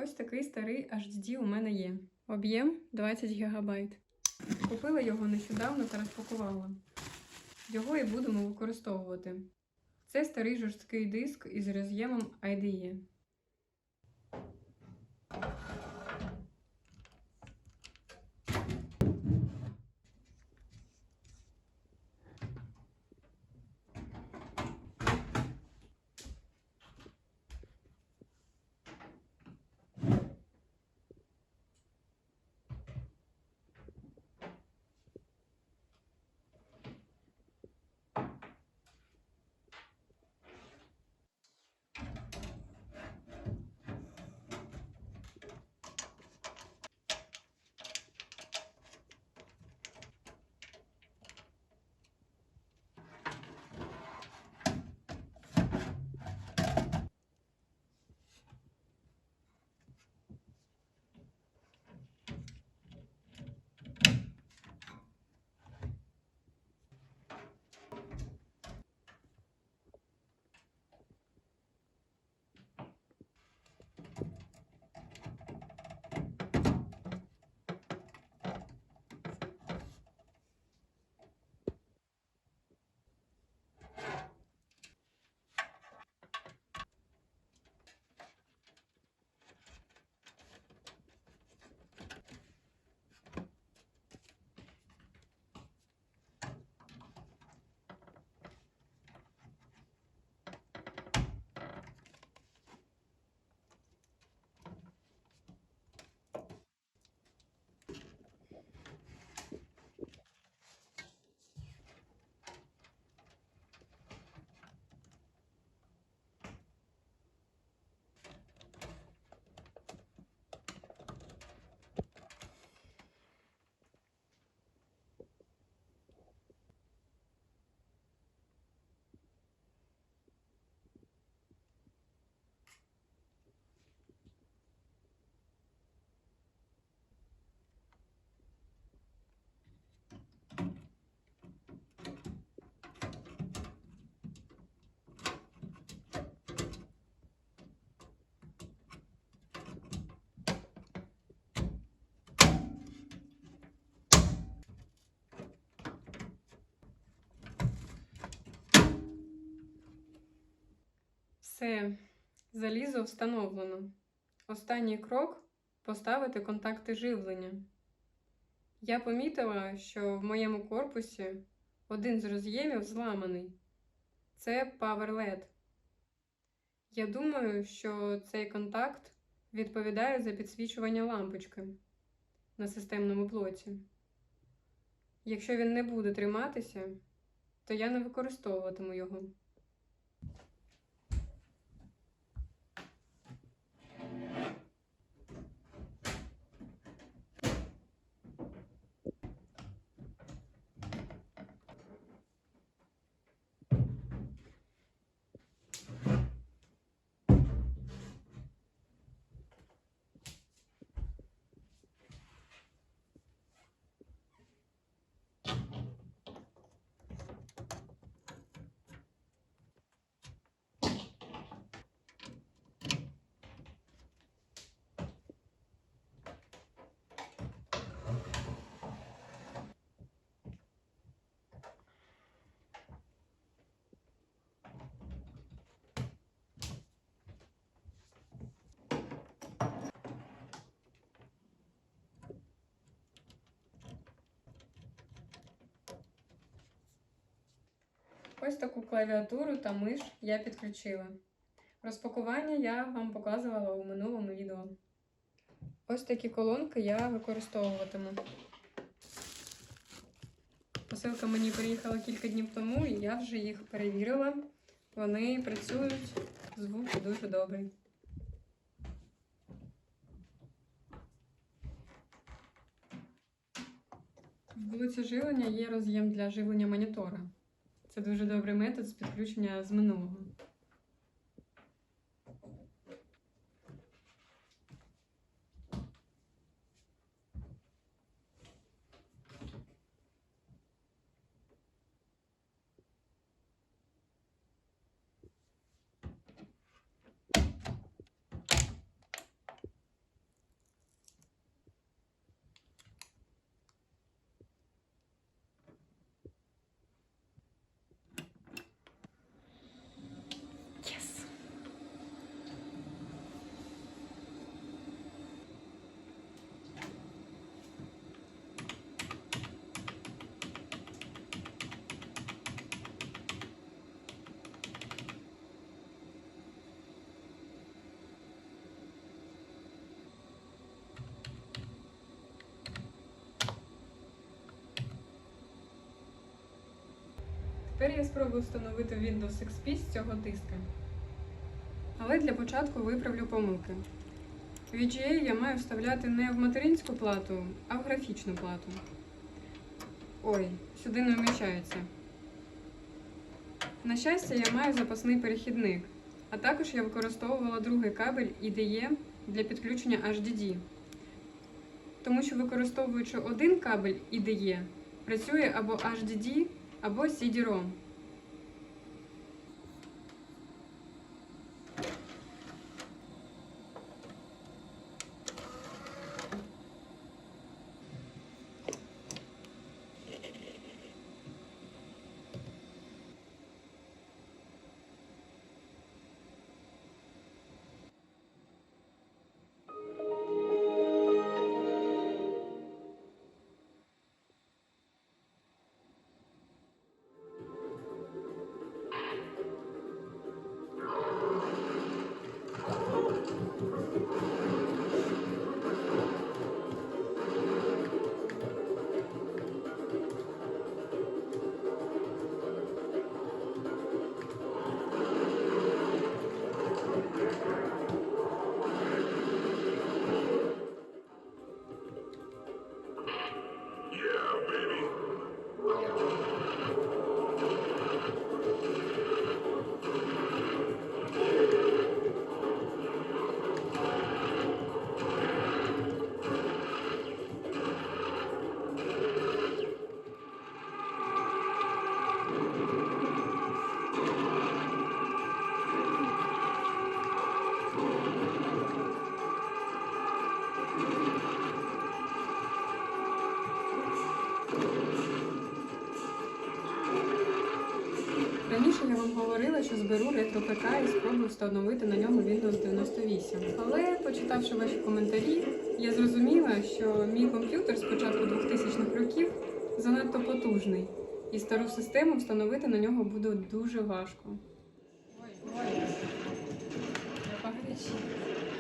Ось такий старий HDD у мене є. Об'єм 20 ГБ. Купила його нещодавно та розпакувала. Його і будемо використовувати. Це старий жорсткий диск із роз'ємом IDE. Все, залізо встановлено. Останній крок – поставити контакти живлення. Я помітила, що в моєму корпусі один з роз'ємів зламаний. Це Power LED. Я думаю, що цей контакт відповідає за підсвічування лампочки на системному блоці. Якщо він не буде триматися, то я не використовуватиму його. Ось таку клавіатуру та миш я підключила. Розпакування я вам показувала у минулому відео. Ось такі колонки я використовуватиму. Посилка мені приїхала кілька днів тому, і я вже їх перевірила. Вони працюють, звук дуже добрий. В блоці живлення є роз'єм для живлення монітора. Це дуже добрий метод з підключення з минулого. тепер я спробую встановити Windows XP з цього диска. Але для початку виправлю помилки. VGA я маю вставляти не в материнську плату, а в графічну плату. Ой, сюди не вміщається. На щастя, я маю запасний перехідник, а також я використовувала другий кабель IDE для підключення HDD. Тому що, використовуючи один кабель IDE, працює або HDD, або CD-ROM. Раніше я вам говорила, що зберу ретро-ПК і спробую встановити на ньому Windows 98. Але, почитавши ваші коментарі, я зрозуміла, що мій комп'ютер з початку 2000-х років занадто потужний, і стару систему встановити на нього буде дуже важко. Ой, я погорячила.